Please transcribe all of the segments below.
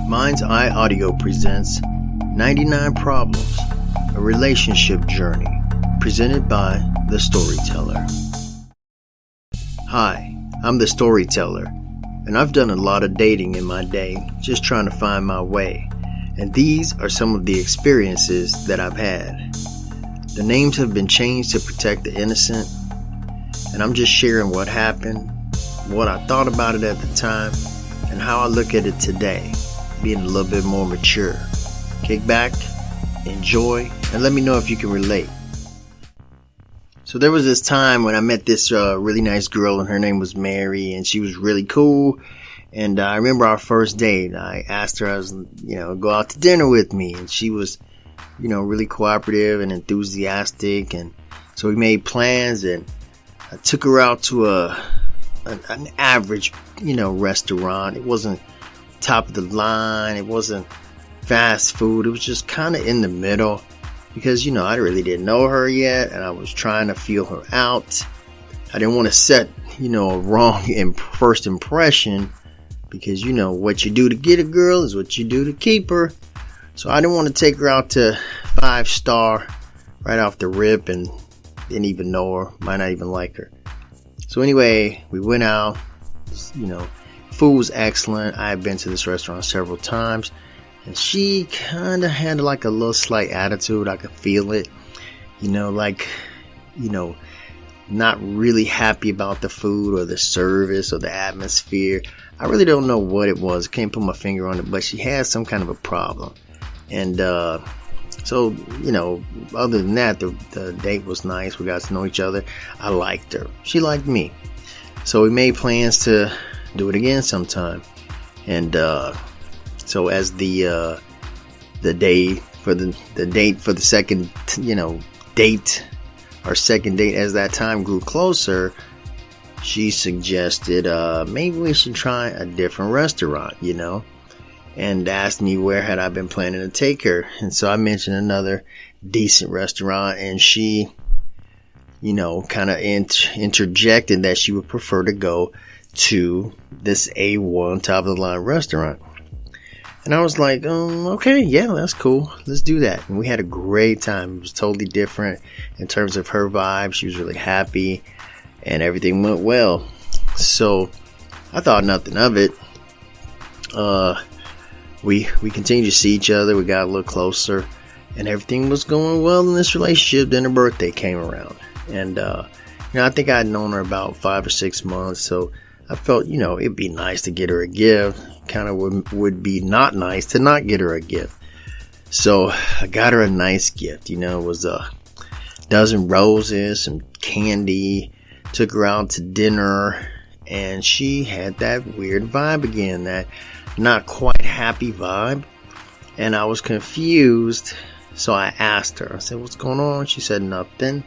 Mindseyeaudio presents 99 Problems, a relationship journey, presented by the storyteller. Hi, I'm the storyteller, and I've done a lot of dating in my day, just trying to find my way. And these are some of the experiences that I've had. The names have been changed to protect the innocent, and I'm just sharing what happened, what I thought about it at the time, and how I look at it today, being a little bit more mature. Kick back, enjoy, and let me know if you can relate. So there was this time when I met this really nice girl, and her name was Mary, and she was really cool. And I remember our first date. I asked her, go out to dinner with me, and she was, really cooperative and enthusiastic. And so we made plans, and I took her out to an average, restaurant. It wasn't top of the line. It wasn't fast food. It was just kind of in the middle because, I really didn't know her yet, and I was trying to feel her out. I didn't want to set, a wrong first impression because, what you do to get a girl is what you do to keep her. So I didn't want to take her out to 5-star right off the rip and didn't even know her, might not even like her. So anyway, we went out, food was excellent. I had been to this restaurant several times, and she kind of had like a little slight attitude. I could feel it, not really happy about the food or the service or the atmosphere. I really don't know what it was. Can't put my finger on it, but she had some kind of a problem. And, so, other than that, the date was nice. We got to know each other. I liked her. She liked me. So we made plans to do it again sometime. And so as the day for the date for the second, date, our second date, as that time grew closer, she suggested maybe we should try a different restaurant, and asked me where had I been planning to take her. And so I mentioned another decent restaurant, and she, kind of interjected that she would prefer to go to this A1 top of the line restaurant. And I was like, okay, yeah, that's cool. Let's do that. And we had a great time. It was totally different in terms of her vibe. She was really happy and everything went well. So I thought nothing of it. We continued to see each other. We got a little closer, and everything was going well in this relationship. Then her birthday came around, and I think I'd known her about 5 or 6 months, so I felt it'd be nice to get her a gift. Kind of would be not nice to not get her a gift. So I got her a nice gift. It was a dozen roses, some candy. Took her out to dinner, and she had that weird vibe again, that not quite happy vibe, and I was confused. So I asked her, I said, what's going on? She said nothing.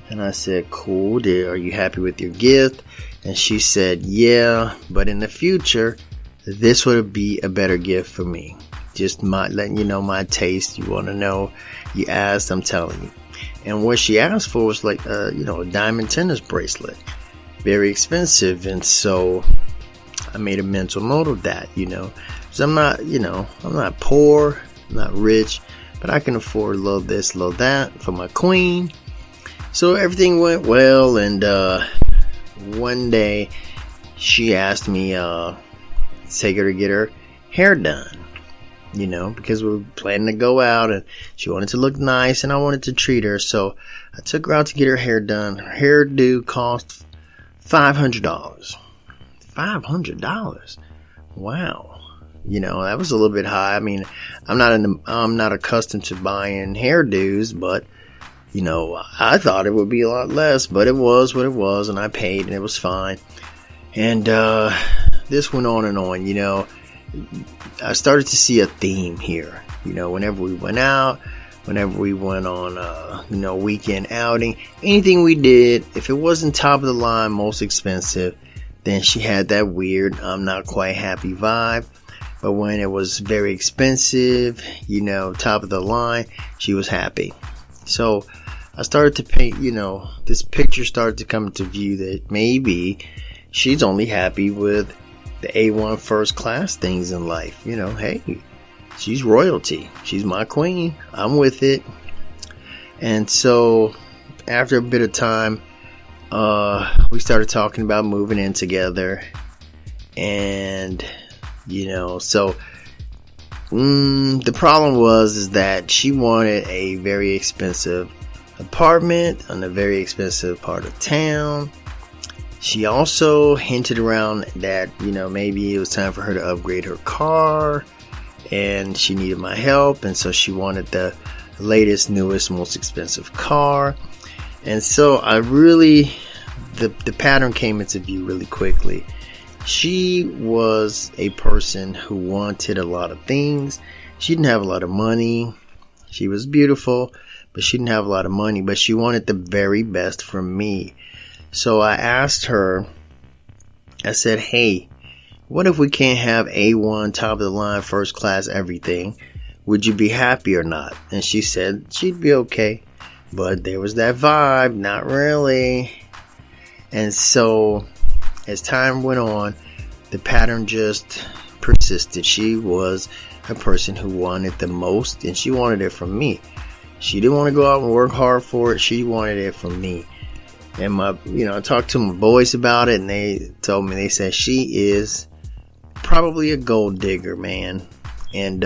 And I said, cool, dear, are you happy with your gift? And she said, yeah, but in the future this would be a better gift for me. Just letting you know my taste. You want to know, you asked, I'm telling you. And what she asked for was like a diamond tennis bracelet, very expensive. And so I made a mental note of that, because I'm not, I'm not poor, I'm not rich, but I can afford a little this, a little that for my queen. So everything went well, and one day she asked me to take her to get her hair done, because we were planning to go out, and she wanted to look nice, and I wanted to treat her. So I took her out to get her hair done. Her hairdo cost $500. $500. Wow. That was a little bit high. I mean, I'm not accustomed to buying hairdos, but I thought it would be a lot less, but it was what it was, and I paid, and it was fine. And this went on and on. I started to see a theme here. Whenever we went out, whenever we went on weekend outing, anything we did, if it wasn't top of the line, most expensive, then she had that weird, I'm not quite happy vibe. But when it was very expensive, top of the line, she was happy. So I started to paint, this picture started to come into view that maybe she's only happy with the A1 first class things in life. You know, hey, she's royalty. She's my queen. I'm with it. And so after a bit of time, we started talking about moving in together. And, you know, so the problem is that she wanted a very expensive apartment in a very expensive part of town. She also hinted around that, you know, maybe it was time for her to upgrade her car and she needed my help. And so she wanted the latest, newest, most expensive car. And so the pattern came into view really quickly. She was a person who wanted a lot of things. She didn't have a lot of money. She was beautiful, but she didn't have a lot of money, but she wanted the very best from me. So I asked her, I said, hey, what if we can't have A1, top of the line, first class, everything? Would you be happy or not? And she said she'd be okay. But there was that vibe, not really. And so as time went on, the pattern just persisted. She was a person who wanted the most, and she wanted it from me. She didn't want to go out and work hard for it. She wanted it from me. And I talked to my boys about it, and they told me, they said she is probably a gold digger, man. And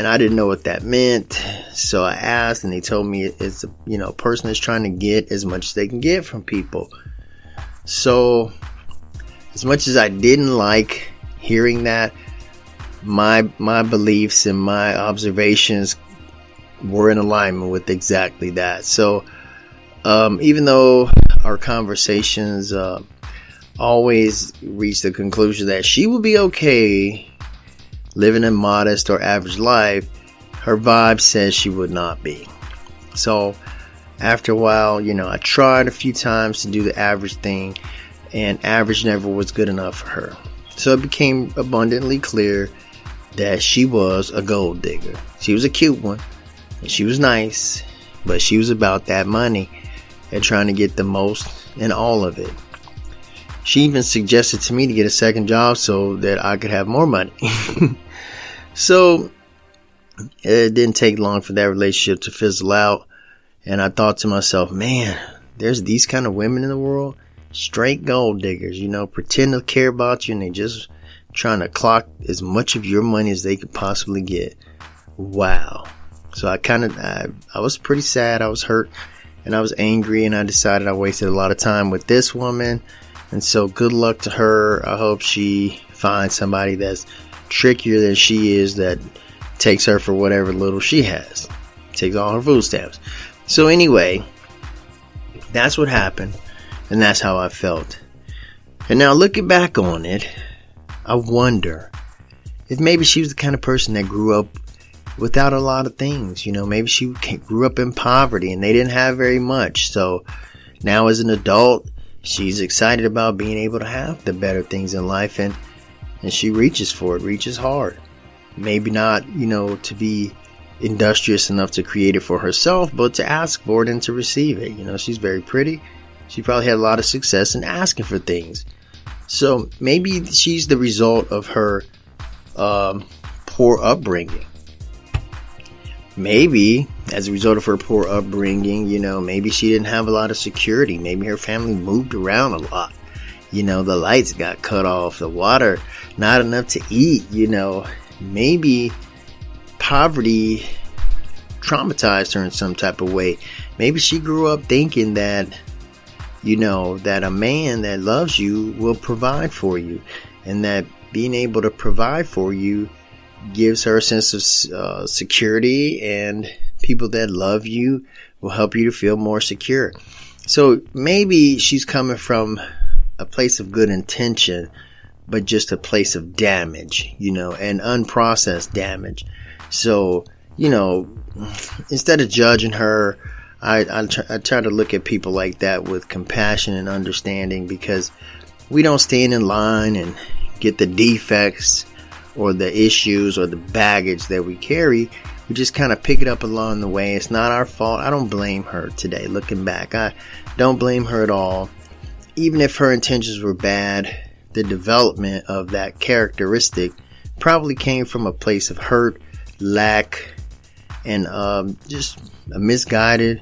I didn't know what that meant. So I asked, and they told me it's a person that's trying to get as much as they can get from people. So as much as I didn't like hearing that, my beliefs and my observations were in alignment with exactly that. So even though our conversations always reached the conclusion that she would be okay living a modest or average life, her vibe says she would not be. So after a while, I tried a few times to do the average thing, and average never was good enough for her. So it became abundantly clear that she was a gold digger. She was a cute one, and she was nice, but she was about that money and trying to get the most in all of it. She even suggested to me to get a second job so that I could have more money. So it didn't take long for that relationship to fizzle out. And I thought to myself, man, there's these kind of women in the world, straight gold diggers, pretend to care about you, and they just trying to clock as much of your money as they could possibly get. Wow. So I was pretty sad. I was hurt and I was angry, and I decided I wasted a lot of time with this woman. And so good luck to her. I hope she finds somebody that's trickier than she is, that takes her for whatever little she has, takes all her food stamps. So anyway, that's what happened, and that's how I felt. And now looking back on it, I wonder if maybe she was the kind of person that grew up without a lot of things. Maybe she grew up in poverty and they didn't have very much. So now as an adult, she's excited about being able to have the better things in life, and she reaches for it, reaches hard. Maybe not, to be industrious enough to create it for herself, but to ask for it and to receive it. She's very pretty. She probably had a lot of success in asking for things. So maybe she's the result of her poor upbringing. Maybe as a result of her poor upbringing, maybe she didn't have a lot of security. Maybe her family moved around a lot. The lights got cut off, the water, not enough to eat. Maybe poverty traumatized her in some type of way. Maybe she grew up thinking that, that a man that loves you will provide for you, and that being able to provide for you gives her a sense of security, and people that love you will help you to feel more secure. So maybe she's coming from a place of good intention, but just a place of damage, and unprocessed damage. So, instead of judging her, I try to look at people like that with compassion and understanding, because we don't stand in line and get the defects or the issues or the baggage that we carry. We just kind of pick it up along the way. It's not our fault. I don't blame her today. Looking back, I don't blame her at all. Even if her intentions were bad, the development of that characteristic probably came from a place of hurt, lack, and just a misguided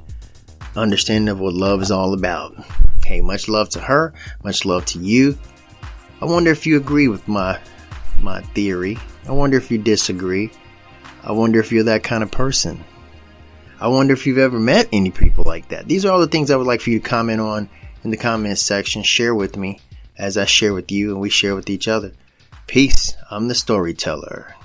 understanding of what love is all about. Hey, much love to her, much love to you. I wonder if you agree with my theory. I wonder if you disagree. I wonder if you're that kind of person. I wonder if you've ever met any people like that. These are all the things I would like for you to comment on in the comments section. Share with me as I share with you and we share with each other. Peace. I'm the storyteller.